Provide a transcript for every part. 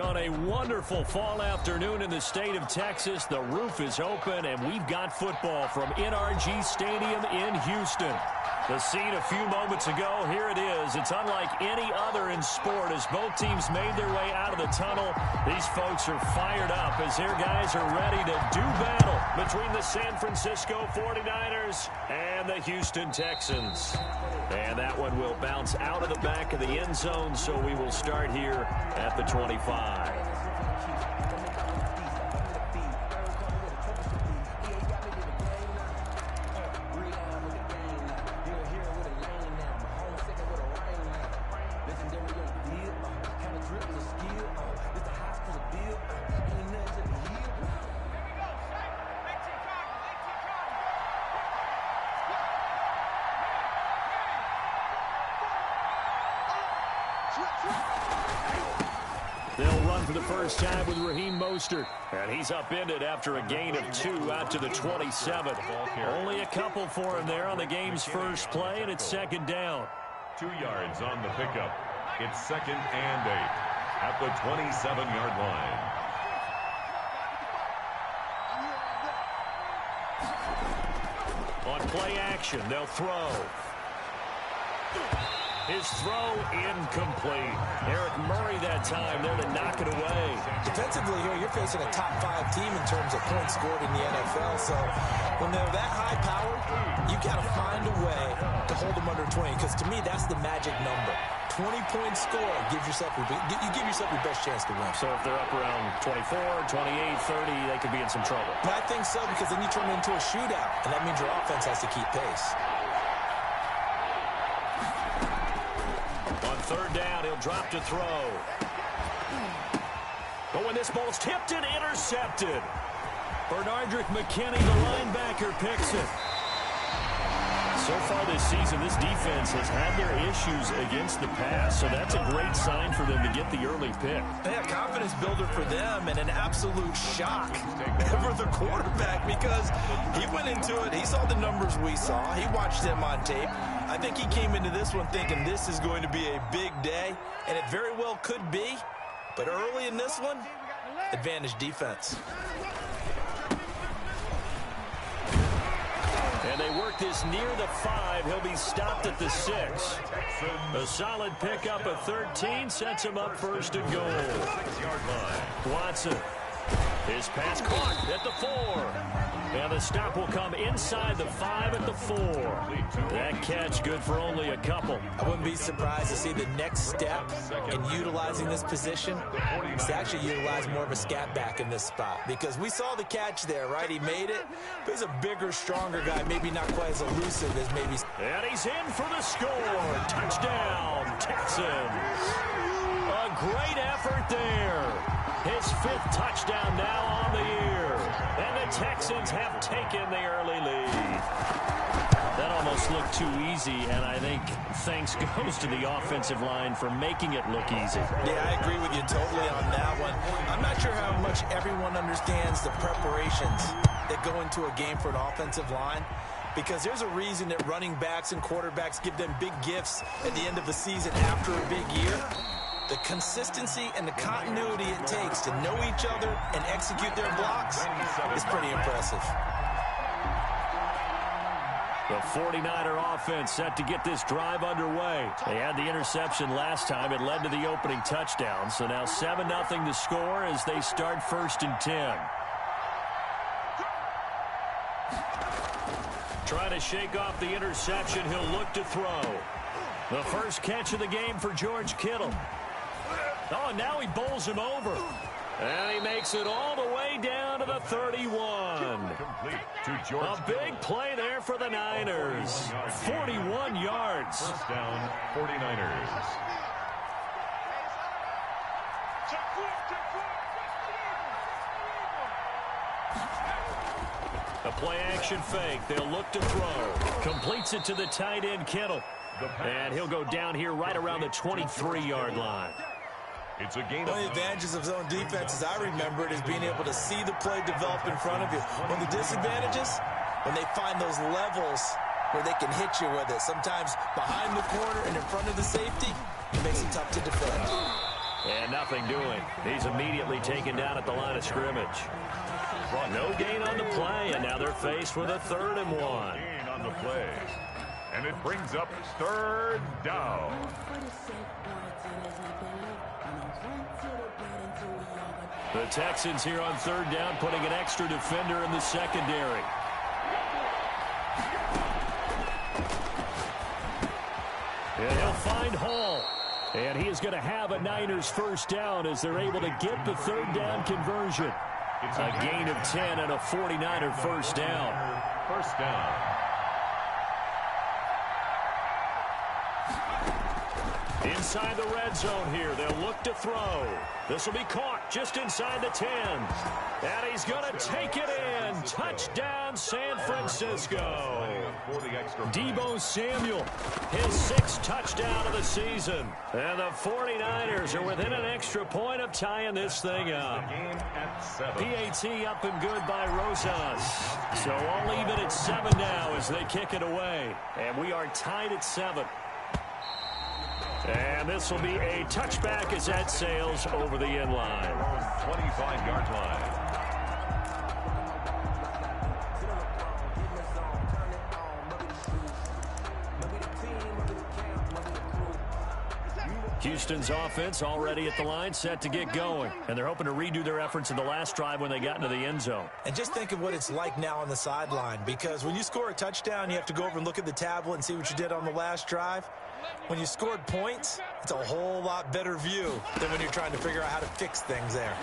On a wonderful fall afternoon in the state of Texas, the roof is open, and we've got football from NRG Stadium in Houston. The scene a few moments ago, here it is. It's unlike any other in sport as both teams made their way out of the tunnel. These folks are fired up as their guys are ready to do battle between the San Francisco 49ers and the Houston Texans. And that one will bounce out of the back of the end zone, so we will start here at the 25. They'll run for the first time with Raheem Mostert. And he's upended after a gain of 2 out to the 27. Only a couple for him there on the game's first play, and it's second down. 2 yards on the pickup. It's 2nd and 8 at the 27-yard line. On play action, they'll throw. His throw incomplete. Eric Murray that time there to knock it away. Defensively here, you're facing a top 5 team in terms of points scored in the NFL. So when they're that high powered, you got to find a way to hold them under 20. Because to me, that's the magic number. 20-point score gives yourself you give yourself your best chance to win. So if they're up around 24, 28, 30, they could be in some trouble. And I think so, because then you turn it into a shootout, and that means your offense has to keep pace. On third down, he'll drop to throw. But when this ball's tipped and intercepted, Bernardrick McKinney, the linebacker, picks it. So far this season, this defense has had their issues against the pass, so that's a great sign for them to get the early pick. Yeah, confidence builder for them, and an absolute shock for the quarterback because he went into it. He saw the numbers we saw. He watched them on tape. I think he came into this one thinking this is going to be a big day, and it very well could be. But early in this one, advantage defense. And they work this near the 5. He'll be stopped at the 6. A solid pickup of 13 sets him up first and goal. 6-yard line. Watson. His pass caught at the 4. And the stop will come inside the 5 at the 4. That catch good for only a couple. I wouldn't be surprised to see the next step in utilizing this position is to actually utilize more of a scat back in this spot. Because we saw the catch there, right? He made it. But he's a bigger, stronger guy, maybe not quite as elusive as maybe. And he's in for the score. Touchdown, Texans. A great effort there. His 5th touchdown now on the year. And the Texans have taken the early lead. That almost looked too easy, and I think thanks goes to the offensive line for making it look easy. Yeah, I agree with you totally on that one. I'm not sure how much everyone understands the preparations that go into a game for an offensive line, because there's a reason that running backs and quarterbacks give them big gifts at the end of the season after a big year. The consistency and the continuity it takes to know each other and execute their blocks is pretty impressive. The 49er offense set to get this drive underway. They had the interception last time. It led to the opening touchdown. So now 7-0 to score as they start 1st and 10. Trying to shake off the interception. He'll look to throw. The first catch of the game for George Kittle. Oh, and now he bowls him over. And he makes it all the way down to the 31. Complete to George. A big play there for the Niners. 41 yards. First down, 49ers. A play-action fake. They'll look to throw. Completes it to the tight end, Kittle. And he'll go down here right around the 23-yard line. It's a gain. One of the advantages of zone defense, as I remember it, is being able to see the play develop in front of you. One of the disadvantages, when they find those levels where they can hit you with it, sometimes behind the corner and in front of the safety, it makes it tough to defend. And nothing doing. He's immediately taken down at the line of scrimmage. No gain on the play, and now they're faced with a 3rd and 1. Gain on the play. And it brings up 3rd down. The Texans here on 3rd down, putting an extra defender in the secondary. And he'll find Hall. And he is going to have a Niners 1st down as they're able to get the 3rd down conversion. A gain of 10 and a 49er 1st down. 1st down. Inside the red zone here, they'll look to throw. This will be caught just inside the 10. And he's going to take it in. Touchdown, San Francisco. Deebo Samuel, his 6th touchdown of the season. And the 49ers are within an extra point of tying this thing up. PAT up and good by Rosas. So all even at 7 now as they kick it away. And we are tied at 7. And this will be a touchback as that sails over the end line. 25-yard line. Houston's offense already at the line, set to get going. And they're hoping to redo their efforts in the last drive when they got into the end zone. And just think of what it's like now on the sideline, because when you score a touchdown, you have to go over and look at the tablet and see what you did on the last drive. When you scored points, it's a whole lot better view than when you're trying to figure out how to fix things there.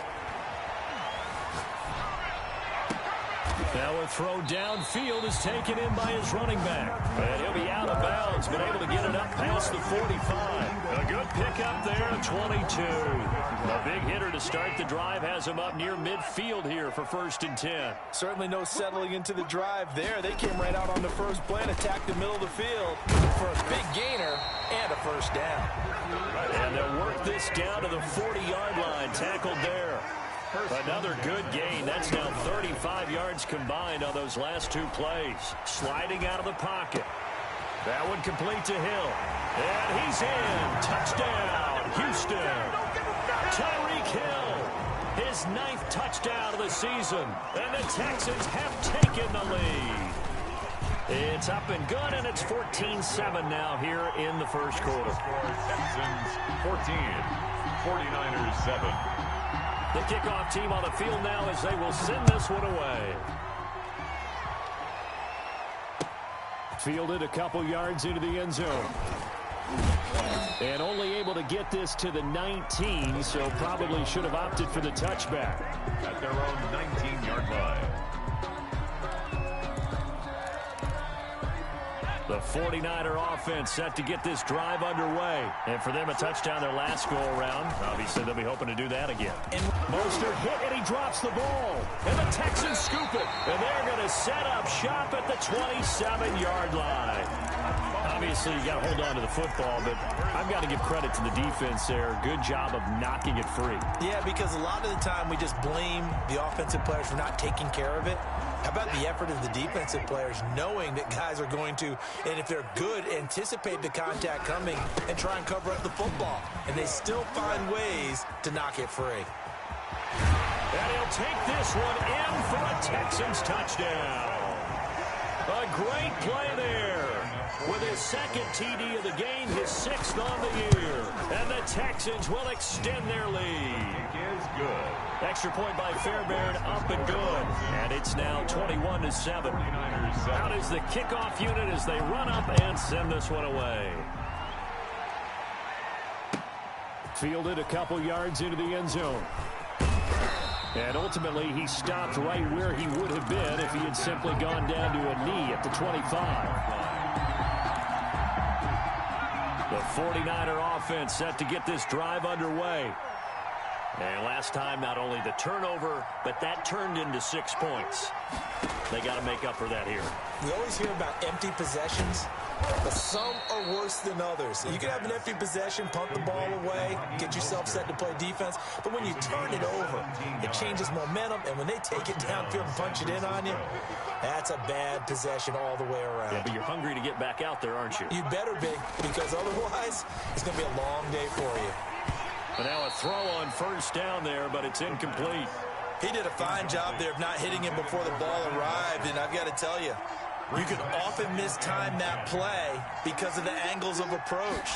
Now a throw downfield is taken in by his running back. And he'll be out of bounds, but able to get it up past the 45. A good pickup there at 22. A big hitter to start the drive has him up near midfield here for 1st and 10. Certainly no settling into the drive there. They came right out on the first play and attacked the middle of the field for a big gainer and a 1st down. And they'll work this down to the 40-yard line, tackled there. Another good gain. That's now 35 yards combined on those last 2 plays. Sliding out of the pocket. That one complete to Hill. And he's in. Touchdown, Houston. Tyreek Hill, his 9th touchdown of the season. And the Texans have taken the lead. It's up and good, and it's 14-7 now here in the 1st quarter. Texans 14, 49ers 7. The kickoff team on the field now as they will send this one away. Fielded a couple yards into the end zone. And only able to get this to the 19, so probably should have opted for the touchback. At their own 19-yard line. The 49er offense set to get this drive underway. And for them, a touchdown their last go-around. Obviously, they'll be hoping to do that again. And Mostert hit, and he drops the ball. And the Texans scoop it. And they're going to set up shop at the 27-yard line. Obviously, you got to hold on to the football, but I've got to give credit to the defense there. Good job of knocking it free. Yeah, because a lot of the time we just blame the offensive players for not taking care of it. How about the effort of the defensive players knowing that guys are going to, and if they're good, anticipate the contact coming and try and cover up the football. And they still find ways to knock it free. And he'll take this one in for a Texans touchdown. A great play there. With his 2nd TD of the game, his 6th on the year. And the Texans will extend their lead. Is good. Extra point by Fairbairn, up and good. And it's now 21-7. Out is the kickoff unit as they run up and send this one away. Fielded a couple yards into the end zone. And ultimately, he stopped right where he would have been if he had simply gone down to a knee at the 25. The 49er offense set to get this drive underway. And last time, not only the turnover, but that turned into 6 points. They got to make up for that here. We always hear about empty possessions, but some are worse than others. You can have an empty possession, punt the ball away, get yourself set to play defense, but when you turn it over, it changes momentum, and when they take it downfield and punch it in on you, that's a bad possession all the way around. Yeah, but you're hungry to get back out there, aren't you? You better be, because otherwise, it's going to be a long day for you. And now a throw on first down there, but it's incomplete. He did a fine job there of not hitting him before the ball arrived, and I've got to tell you, you can often mistime that play because of the angles of approach.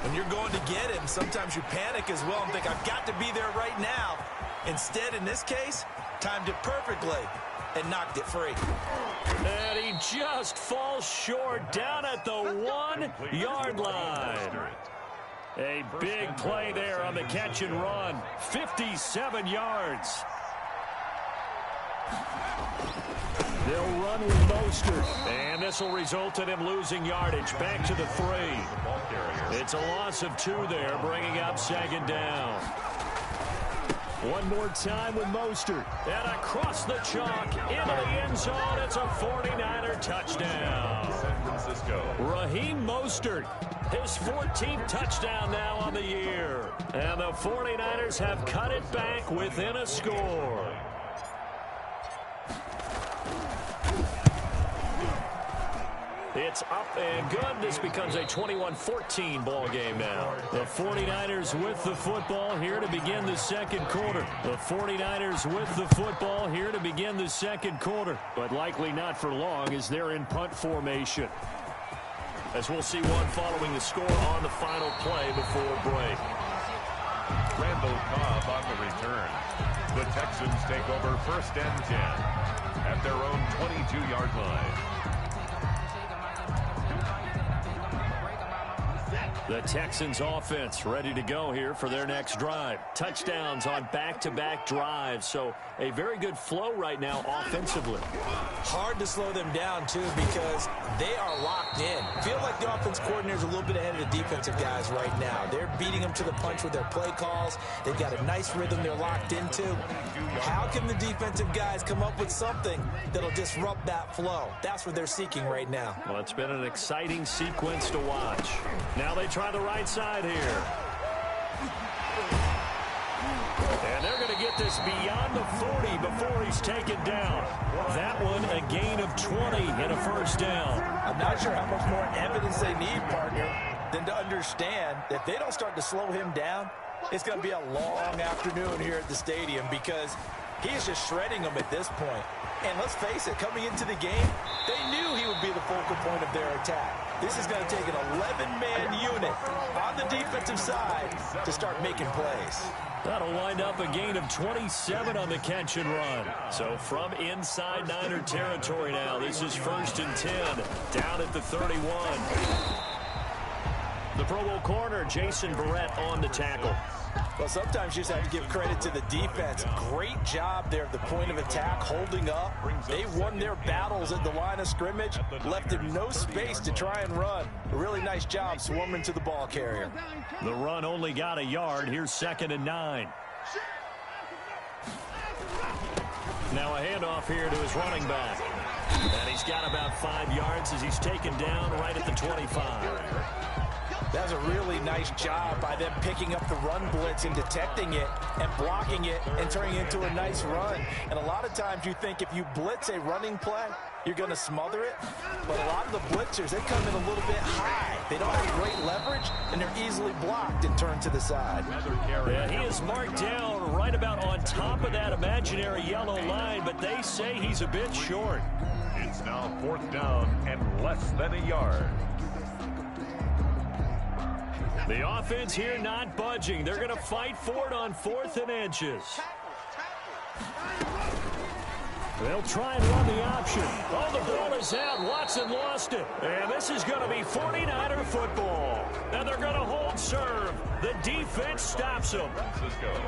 When you're going to get him, sometimes you panic as well and think, I've got to be there right now. Instead, in this case, timed it perfectly and knocked it free. And he just falls short down at the 1-yard line. A big play there on the catch and run. 57 yards. They'll run with Mostert. And this will result in him losing yardage. Back to the 3. It's a loss of 2 there, bringing up 2nd down. One more time with Mostert. And across the chalk, into the end zone. It's a 49er touchdown. San Francisco. Raheem Mostert, his 14th touchdown now on the year. And the 49ers have cut it back within a score. It's up and good. This becomes a 21-14 ball game now. The 49ers with the football here to begin the second quarter. The 49ers with the football here to begin the second quarter. But likely not for long as they're in punt formation. As we'll see one following the score on the final play before break. Randall Cobb on the return. The Texans take over 1st and 10 at their own 22-yard line. The Texans offense ready to go here for their next drive. Touchdowns on back-to-back drives. So a very good flow right now offensively. Hard to slow them down, too, because they are locked in. Feel like the offense coordinator is a little bit ahead of the defensive guys right now. They're beating them to the punch with their play calls. They've got a nice rhythm they're locked into. How can the defensive guys come up with something that'll disrupt that flow? That's what they're seeking right now. Well, it's been an exciting sequence to watch. Now they try the right side here. And they're going to get this beyond the 40 before he's taken down. That one a gain of 20 and a first down. I'm not sure how much more evidence they need, partner, than to understand that if they don't start to slow him down, it's going to be a long afternoon here at the stadium because he's just shredding them at this point. And let's face it, coming into the game, they knew he would be the focal point of their attack. This is going to take an 11-man unit on the defensive side to start making plays. That'll wind up a gain of 27 on the catch and run. So from inside Niner territory now, this is 1st and 10, down at the 31. The Pro Bowl corner, Jason Barrett, on the tackle. Well, sometimes you just have to give credit to the defense. Great job there at the point of attack, holding up. They won their battles at the line of scrimmage, left him no space to try and run. A really nice job swarming to the ball carrier. The run only got a yard. Here's 2nd and 9. Now a handoff here to his running back. And he's got about 5 yards as he's taken down right at the 25. That was a really nice job by them picking up the run blitz and detecting it and blocking it and turning it into a nice run. And a lot of times you think if you blitz a running play, you're going to smother it. But a lot of the blitzers, they come in a little bit high. They don't have great leverage, and they're easily blocked and turned to the side. Yeah, he is marked down right about on top of that imaginary yellow line, but they say he's a bit short. It's now 4th down and less than a yard. The offense here not budging. They're going to fight for it on 4th and inches. They'll try and run the option. Oh, the ball is out. Watson lost it. And this is going to be 49er football. And they're going to hold serve. The defense stops them. Francisco.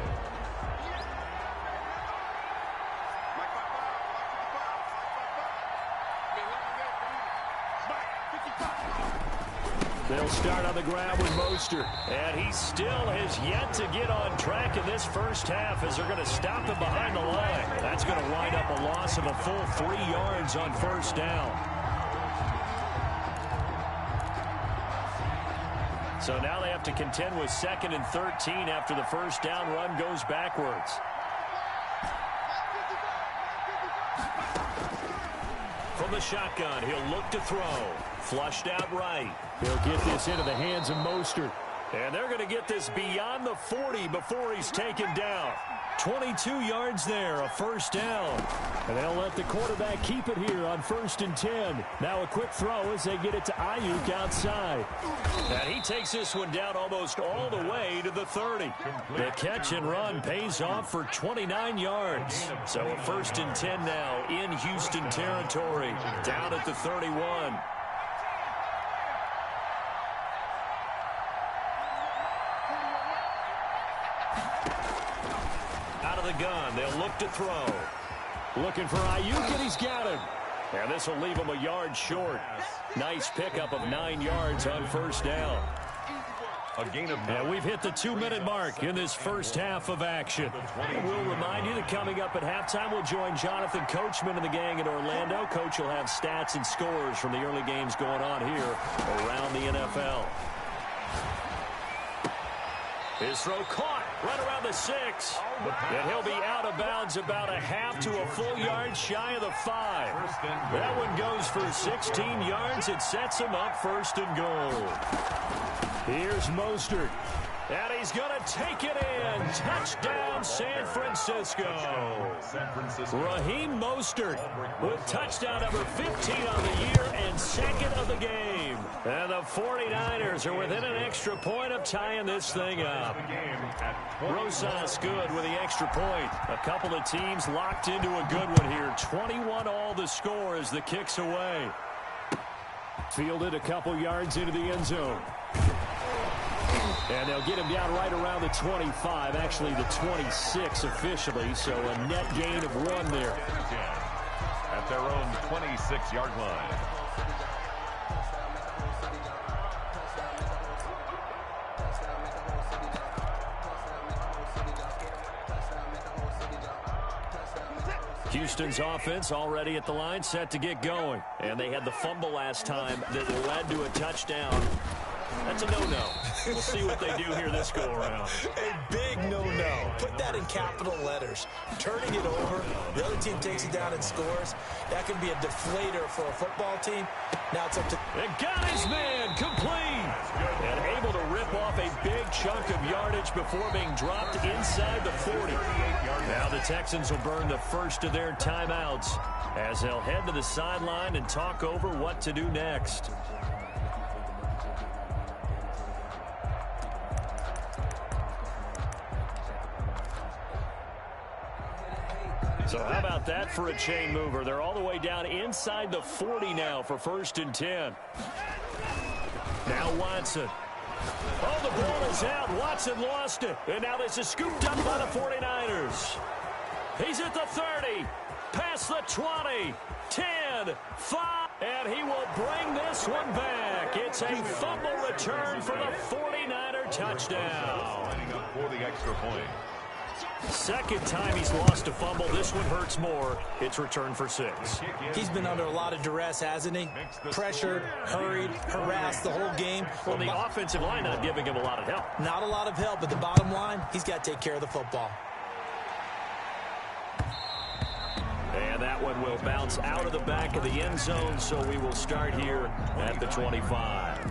They'll start on the ground with Mostert. And he still has yet to get on track in this first half as they're going to stop him behind the line. That's going to wind up a loss of a full 3 yards on first down. So now they have to contend with 2nd and 13 after the first down run goes backwards. From the shotgun, he'll look to throw. Flushed out right. He'll get this into the hands of Mostert. And they're going to get this beyond the 40 before he's taken down. 22 yards there, a first down. And they'll let the quarterback keep it here on 1st and 10. Now a quick throw as they get it to Ayuk outside. And he takes this one down almost all the way to the 30. The catch and run pays off for 29 yards. So a 1st and 10 now in Houston territory, down at the 31. The gun. They'll look to throw. Looking for Ayuk, and he's got him. And this will leave him a yard short. Nice pickup of 9 yards on 1st down. A gain of 9. And we've hit the 2-minute mark in this first half of action. And we'll remind you that coming up at halftime, we'll join Jonathan Coachman and the gang in Orlando. Coach will have stats and scores from the early games going on here around the NFL. His throw caught right around the 6. And he'll be out of bounds about a half to a full yard shy of the 5. That one goes for 16 yards. It sets him up 1st and goal. Here's Mostert. And he's going to take it in. Touchdown, San Francisco. Raheem Mostert with touchdown number 15 on the year and 2nd of the game. And the 49ers are within an extra point of tying this thing up. Rosas good with the extra point. A couple of teams locked into a good one here. 21 all the score as the kick's away. Fielded a couple yards into the end zone. And they'll get him down right around the 25, actually the 26 officially, so a net gain of 1 there. At their own 26-yard line. Houston's offense already at the line, set to get going. And they had the fumble last time that led to a touchdown. That's a no-no. We'll see what they do here this go-around. A big no-no. Put that in capital letters. Turning it over, the other team takes it down and scores. That can be a deflator for a football team. Now it's up to... And got his man complete. And able to rip off a big chunk of yardage before being dropped inside the 40. Now the Texans will burn the first of their timeouts as they'll head to the sideline and talk over what to do next. So how about that for a chain mover? They're all the way down inside the 40 now for 1st and 10. Now Watson. Oh, the ball is out. Watson lost it. And now this is scooped up by the 49ers. He's at the 30. Past the 20. 10. 5. And he will bring this one back. It's a fumble return for the 49er touchdown. Lining up for the extra point. Second time he's lost a fumble. This one hurts more. It's returned for 6. He's been under a lot of duress, hasn't he? Pressured, hurried, harassed the whole game. Well, the offensive line not giving him a lot of help. Not a lot of help, but the bottom line, he's got to take care of the football. And that one will bounce out of the back of the end zone, so we will start here at the 25.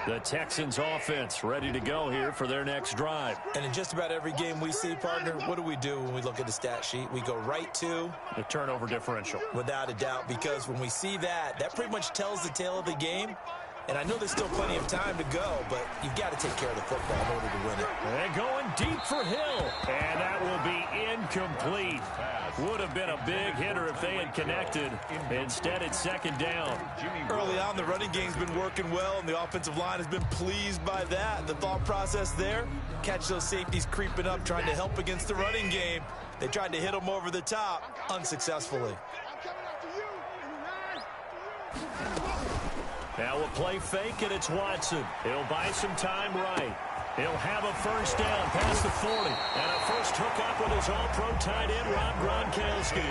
The Texans offense ready to go here for their next drive. And in just about every game we see, partner, what do we do when we look at the stat sheet? We go right to the turnover differential. Without a doubt, because when we see that, that pretty much tells the tale of the game. And I know there's still plenty of time to go, but you've got to take care of the football in order to win it. And going deep for Hill. And that will be incomplete. Would have been a big hitter if they had connected. Instead, it's 2nd down. Early on, the running game's been working well, and the offensive line has been pleased by that. The thought process there, catch those safeties creeping up, trying to help against the running game. They tried to hit them over the top, unsuccessfully. Now a play fake, and it's Watson. He'll buy some time right. He'll have a first down past the 40. And a first hookup with his all-pro tight end, Rob Gronkowski.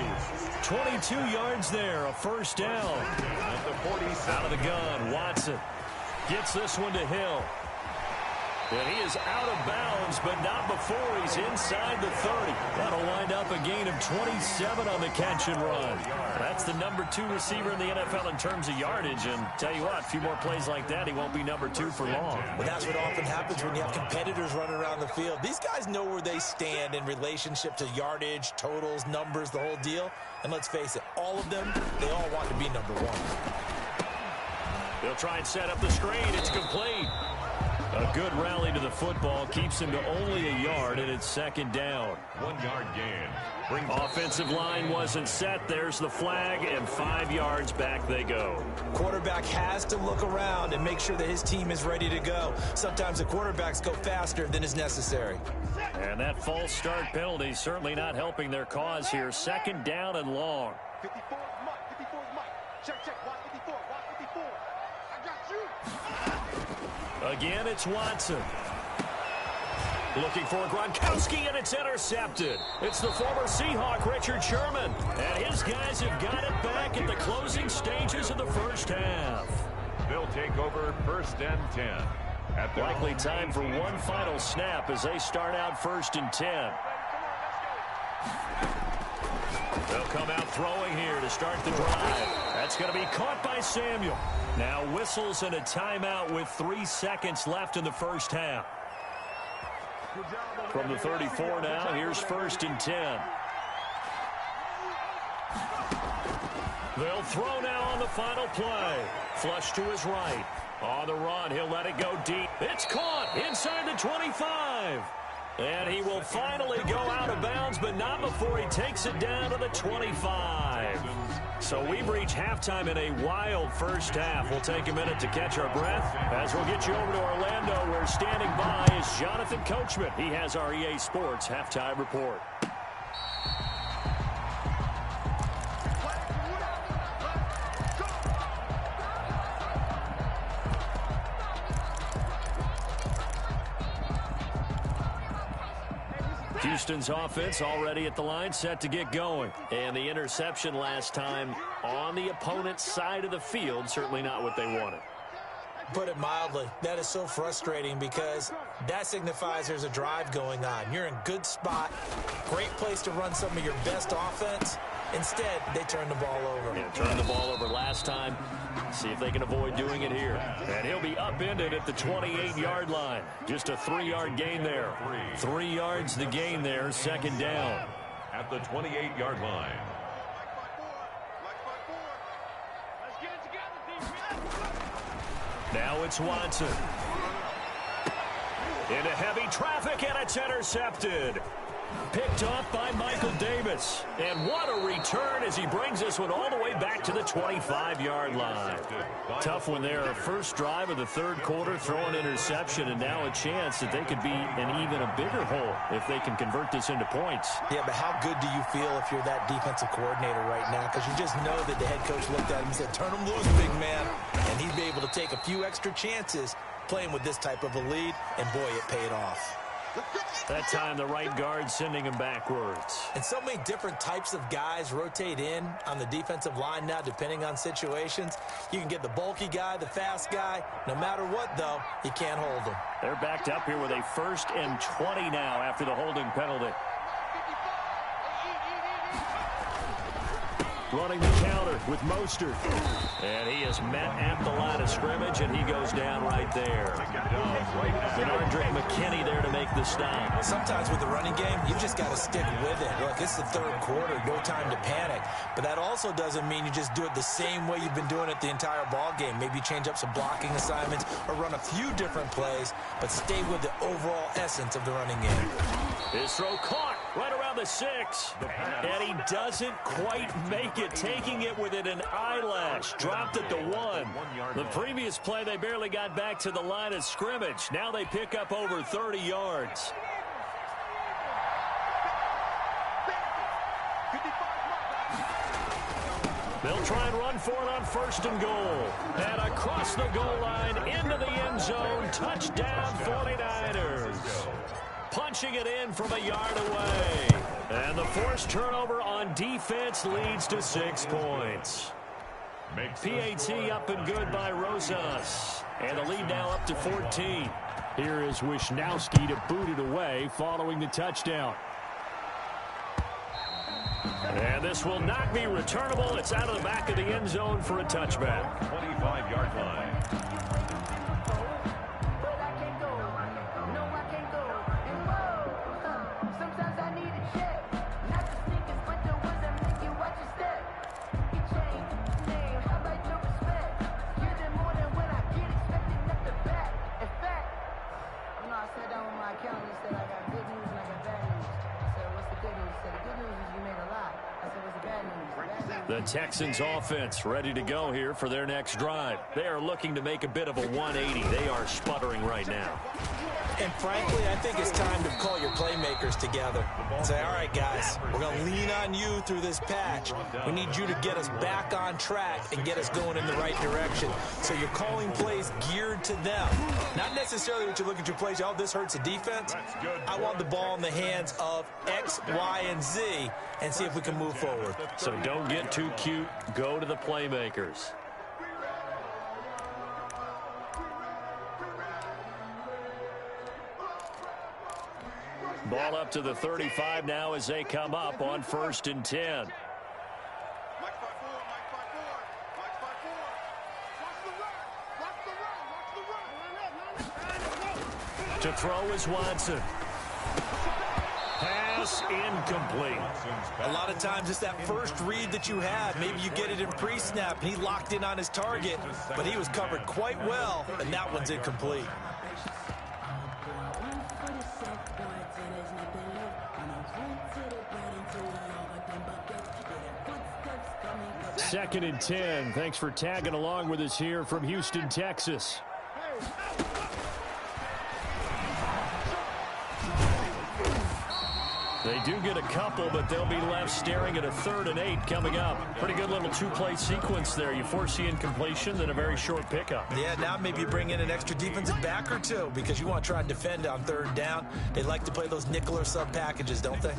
22 yards there, a first down. At the 40, out of the gun, Watson gets this one to Hill. And he is out of bounds, but not before he's inside the 30. That'll wind up a gain of 27 on the catch and run. That's the number 2 receiver in the NFL in terms of yardage. And tell you what, a few more plays like that, he won't be number 2 for long. Well, that's what often happens when you have competitors running around the field. These guys know where they stand in relationship to yardage, totals, numbers, the whole deal. And let's face it, all of them, they all want to be number 1. They'll try and set up the screen. It's complete. A good rally to the football keeps him to only a yard, and it's second down. 1 yard gain. Offensive line wasn't set. There's the flag, and 5 yards back they go. Quarterback has to look around and make sure that his team is ready to go. Sometimes the quarterbacks go faster than is necessary. And that false start penalty certainly not helping their cause here. Second down and long. 54 is Mike. 54 is Mike. Check, watch 54. Watch 54. I got you. Again, it's Watson. Looking for Gronkowski, and it's intercepted. It's the former Seahawk, Richard Sherman. And his guys have got it back at the closing stages of the first half. They'll take over 1st and 10. Likely time for one final snap as they start out 1st and 10. They'll come out throwing here to start the drive. That's going to be caught by Samuel. Now whistles and a timeout with 3 seconds left in the first half. From the 34 now, here's 1st and 10. They'll throw now on the final play. Flush to his right. On the run, he'll let it go deep. It's caught inside the 25. And he will finally go out of bounds, but not before he takes it down to the 25. So we've reached halftime in a wild first half. We'll take a minute to catch our breath as we'll get you over to Orlando, where standing by is Jonathan Coachman. He has our EA Sports halftime report. Houston's offense already at the line, set to get going. And the interception last time on the opponent's side of the field, certainly not what they wanted. Put it mildly, that is so frustrating because that signifies there's a drive going on. You're in good spot, great place to run some of your best offense. Instead, they turn the ball over. Yeah, turned the ball over last time. See if they can avoid doing it here. And he'll be upended at the 28-yard line. Just a 3-yard gain there. 3 yards the gain there, second down. At the 28-yard line. Now it's Watson. Into heavy traffic, and it's intercepted. Picked off by Michael Davis. And what a return as he brings this one all the way back to the 25-yard line. Tough one there. First drive of the 3rd quarter, throwing interception, and now a chance that they could be in even a bigger hole if they can convert this into points. Yeah, but how good do you feel if you're that defensive coordinator right now? Because you just know that the head coach looked at him and said, turn him loose, big man. And he'd be able to take a few extra chances playing with this type of a lead, and boy, it paid off. That time, the right guard sending him backwards. And so many different types of guys rotate in on the defensive line now, depending on situations. You can get the bulky guy, the fast guy. No matter what, though, you can't hold them. They're backed up here with a 1st and 20 now after the holding penalty. Running the counter with Mostert. And he is met at the line of scrimmage, and he goes down right there. Benardrick McKinney there to make the stop. Sometimes with the running game, you've just got to stick with it. Look, it's the 3rd quarter, no time to panic. But that also doesn't mean you just do it the same way you've been doing it the entire ball game. Maybe change up some blocking assignments or run a few different plays, but stay with the overall essence of the running game. His throw caught right around the 6. And he doesn't quite make it, taking it within an eyelash. Dropped at the 1. The previous play, they barely got back to the line of scrimmage. Now they pick up over 30 yards. They'll try and run for it on 1st and goal. And across the goal line, into the end zone. Touchdown, 49ers. Punching it in from a yard away. And the forced turnover on defense leads to 6 points. PAT up and good by Rosas. And the lead now up to 14. Here is Wisnowski to boot it away following the touchdown. And this will not be returnable. It's out of the back of the end zone for a touchback. 25-yard line. The Texans offense ready to go here for their next drive. They are looking to make a bit of a 180. They are sputtering right now. And frankly, I think it's time to call your playmakers together. Say, all right, guys, we're going to lean on you through this patch. We need you to get us back on track and get us going in the right direction. So you're calling plays geared to them. Not necessarily that you look at your plays, oh, this hurts the defense. I want the ball in the hands of X, Y, and Z and see if we can move forward. So don't get too cute. Go to the playmakers. Ball up to the 35 now as they come up on 1st and 10. To throw is Watson. Pass incomplete. A lot of times it's that first read that you have. Maybe you get it in pre-snap. He locked in on his target, but he was covered quite well, and that one's incomplete. Second and 10. Thanks for tagging along with us here from Houston, Texas. They do get a couple, but they'll be left staring at a 3rd and 8 coming up. Pretty good little two-play sequence there. You force the incompletion, then a very short pickup. Yeah, now maybe you bring in an extra defensive back or two because you want to try and defend on 3rd down. They like to play those nickel or sub packages, don't they?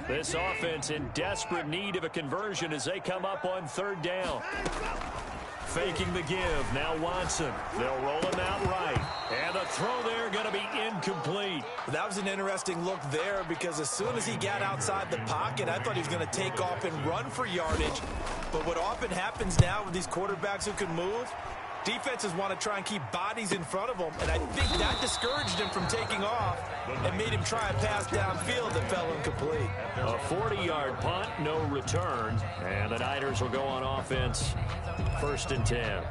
This offense in desperate need of a conversion as they come up on 3rd down. Faking the give. Now Watson. They'll roll him out right. And the throw there going to be incomplete. That was an interesting look there because as soon as he got outside the pocket, I thought he was going to take off and run for yardage. But what often happens now with these quarterbacks who can move, defenses want to try and keep bodies in front of them, and I think that discouraged him from taking off and made him try a pass downfield that fell incomplete. A 40-yard punt, no return, and the Niners will go on offense, 1st and 10.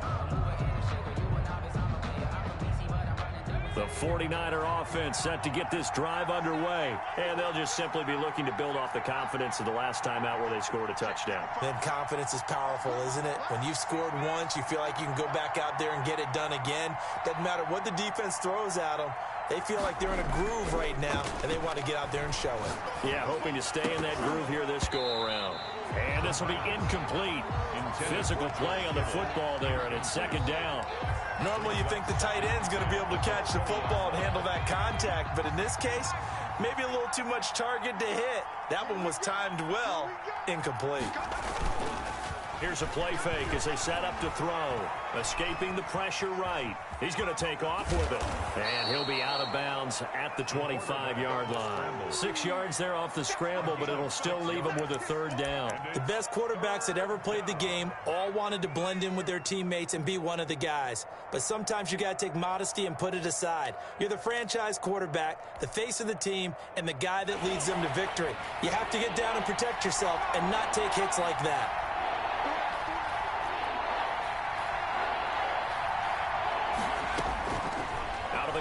The 49er offense set to get this drive underway, and they'll just simply be looking to build off the confidence of the last time out where they scored a touchdown. Then confidence is powerful, isn't it? When you've scored once, you feel like you can go back out there and get it done again. Doesn't matter what the defense throws at them. They feel like they're in a groove right now, and they want to get out there and show it. Yeah, hoping to stay in that groove here this go-around. And this will be incomplete. Physical play on the football there, and it's 2nd down. Normally you think the tight end's going to be able to catch the football and handle that contact, but in this case, maybe a little too much target to hit. That one was timed well, incomplete. Here's a play fake as they set up to throw. Escaping the pressure right. He's going to take off with it. And he'll be out of bounds at the 25-yard line. 6 yards there off the scramble, but it'll still leave him with a 3rd down. The best quarterbacks that ever played the game all wanted to blend in with their teammates and be one of the guys. But sometimes you got to take modesty and put it aside. You're the franchise quarterback, the face of the team, and the guy that leads them to victory. You have to get down and protect yourself and not take hits like that.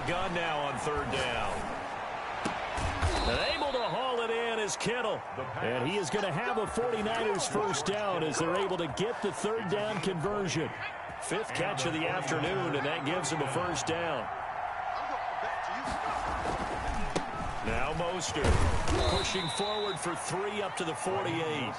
Gun now on 3rd down. And able to haul it in is Kittle. And he is going to have a 49ers 1st down as they're able to get the 3rd down conversion. 5th catch of the afternoon, and that gives him a 1st down. Now Mostert pushing forward for 3 up to the 48.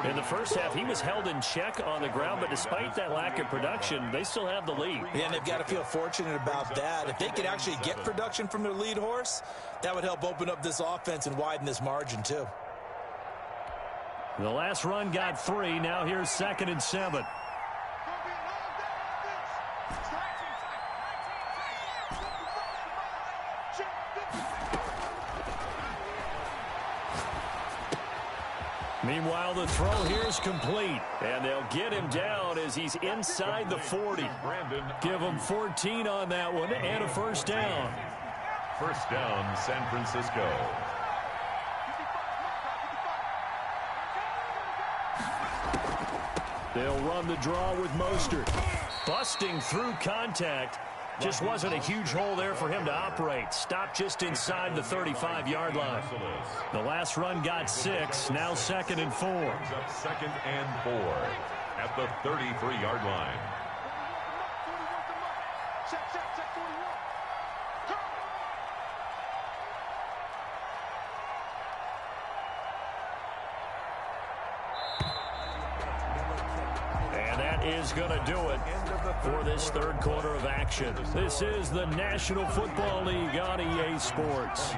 In the first half, he was held in check on the ground, but despite that lack of production, they still have the lead. Yeah, and they've got to feel fortunate about that. If they could actually get production from their lead horse, that would help open up this offense and widen this margin too. The last run got 3. Now here's 2nd and 7. Meanwhile, the throw here is complete, and they'll get him down as he's inside the 40. Give him 14 on that one and a first down. First down, San Francisco. They'll run the draw with Mostert. Busting through contact. Just wasn't a huge hole there for him to operate. Stopped just inside the 35-yard line. The last run got 6. Now 2nd and 4. Up 2nd and 4 at the 33-yard line. Is going to do it for this third quarter of action. This is the National Football League on EA Sports.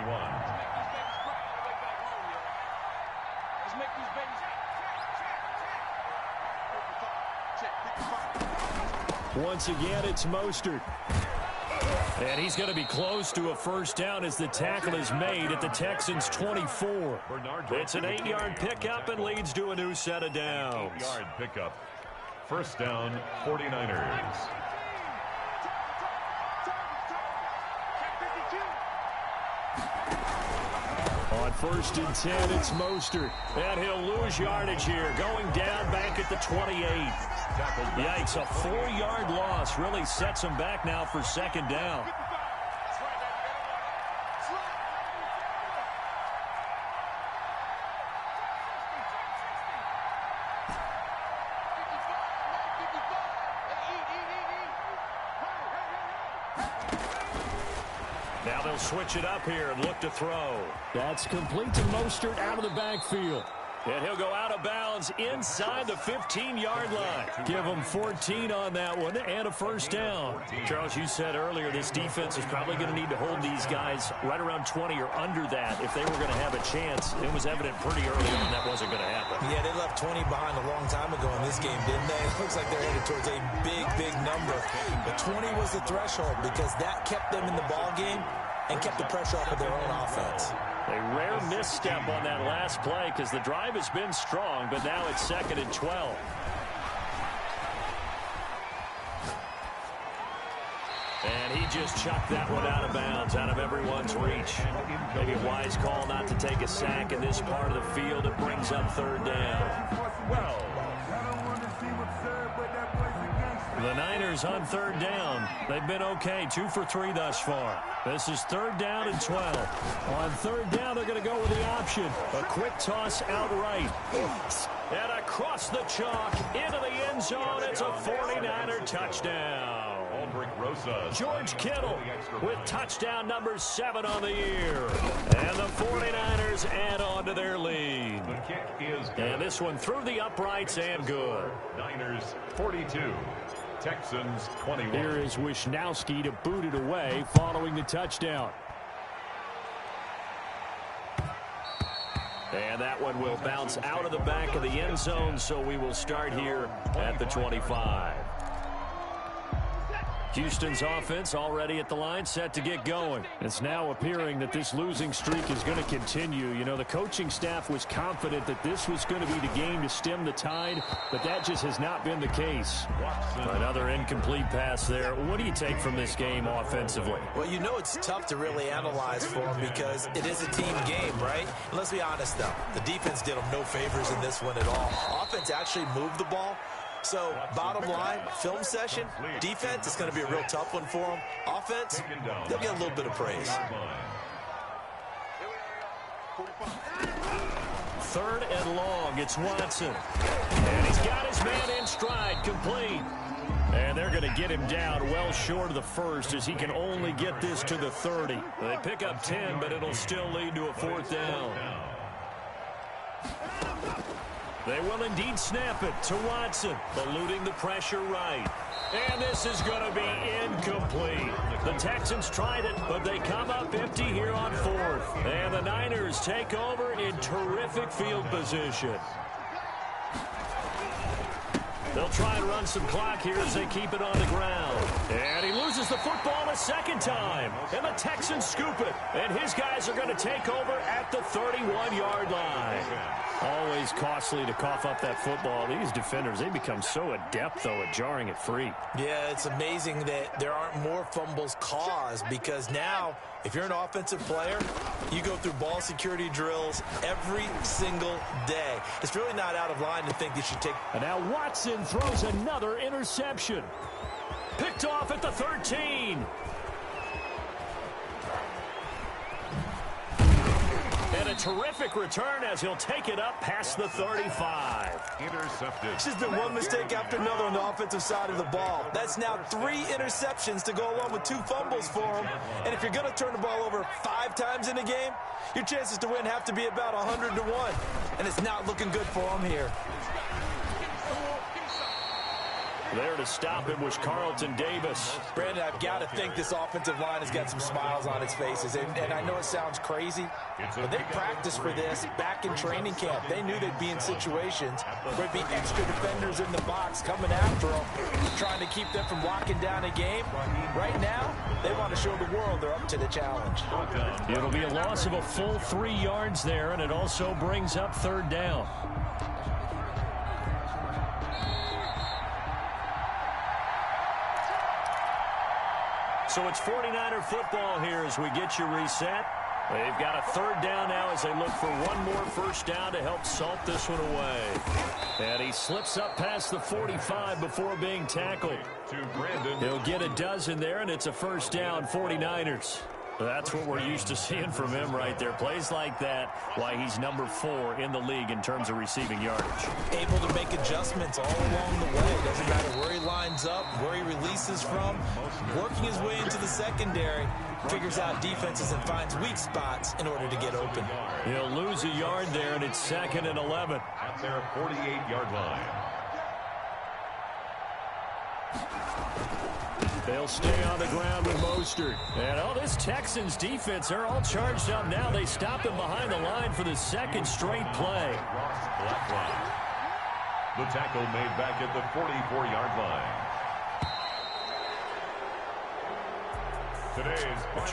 Once again, it's Mostert. And he's going to be close to a first down as the tackle is made at the Texans' 24. It's an 8-yard pickup and leads to a new set of downs. 8-yard pickup. First down, 49ers. On 1st and 10, it's Mostert. And he'll lose yardage here. Going down back at the 28. Yikes, a 4-yard loss really sets him back now for 2nd down. Now they'll switch it up here and look to throw. That's complete to Mostert out of the backfield. And he'll go out of bounds inside the 15-yard line. Give him 14 on that one and a first down. Charles, you said earlier this defense is probably going to need to hold these guys right around 20 or under that if they were going to have a chance. It was evident pretty early on that wasn't going to happen. Yeah, they left 20 behind a long time ago in this game, didn't they? It looks like they're headed towards a big, big number. But 20 was the threshold because that kept them in the ball game and kept the pressure off of their own offense. A rare misstep on that last play because the drive has been strong, but now it's 2nd and 12. And he just chucked that one out of bounds, out of everyone's reach. Maybe a wise call not to take a sack in this part of the field. It brings up 3rd down. Well, the Niners on 3rd down. They've been okay, 2 for 3 thus far. This is 3rd down and 12. On 3rd down, they're going to go with the option. A quick toss outright. And across the chalk, into the end zone. It's a 49er touchdown. George Kittle with touchdown number 7 on the year. And the 49ers add on to their lead. The kick is good. And this one through the uprights and good. Niners 42. Texans 21. Here is Wisnowski to boot it away following the touchdown. And that one will bounce out of the back of the end zone, so we will start here at the 25. Houston's offense already at the line, set to get going. It's now appearing that this losing streak is going to continue. You know, the coaching staff was confident that this was going to be the game to stem the tide, but that just has not been the case. Another incomplete pass there. What do you take from this game offensively? Well, you know it's tough to really analyze for them because it is a team game, right? And let's be honest, though. The defense did them no favors in this one at all. Offense actually moved the ball. So, bottom line, film session, defense is going to be a real tough one for them. Offense, they'll get a little bit of praise. 3rd and long, it's Watson. And he's got his man in stride, complete. And they're going to get him down well short of the first as he can only get this to the 30. They pick up 10, but it'll still lead to a 4th down. They will indeed snap it to Watson, eluding the pressure right. And this is going to be incomplete. The Texans tried it, but they come up empty here on 4th. And the Niners take over in terrific field position. They'll try and run some clock here as they keep it on the ground. And he loses the football a second time. And the Texans scoop it. And his guys are going to take over at the 31-yard line. Always costly to cough up that football. These defenders, they become so adept, though, at jarring it free. Yeah, it's amazing that there aren't more fumbles caused, because now, if you're an offensive player, you go through ball security drills every single day. It's really not out of line to think you should take. And now Watson throws another interception. Picked off at the 13. And a terrific return as he'll take it up past the 35. Intercepted. It's just been one mistake after another on the offensive side of the ball. That's now 3 interceptions to go along with 2 fumbles for him. And if you're going to turn the ball over 5 times in a game, your chances to win have to be about 100 to 1. And it's not looking good for him here. There to stop him was Carlton Davis. Brandon, I've got to think this offensive line has got some smiles on its faces. And I know it sounds crazy, but they practiced for this back in training camp. They knew they'd be in situations where there'd be extra defenders in the box coming after them, trying to keep them from locking down a game. Right now, they want to show the world they're up to the challenge. It'll be a loss of a full 3 yards there, and it also brings up 3rd down. So it's 49er football here as we get you reset. They've got a 3rd down now as they look for one more first down to help salt this one away. And he slips up past the 45 before being tackled. He'll get a dozen there, and it's a first down, 49ers. That's what we're used to seeing from him right there. Plays like that, why he's number 4 in the league in terms of receiving yardage. Able to make adjustments all along the way. Doesn't matter where he lines up, where he releases from. Working his way into the secondary, figures out defenses and finds weak spots in order to get open. He'll lose a yard there, and it's 2nd and 11. At their 48-yard line. They'll stay on the ground with Mostert. And, this Texans defense, they're all charged up now. They stop him behind the line for the 2nd straight play. The tackle made back at the 44-yard line. Today's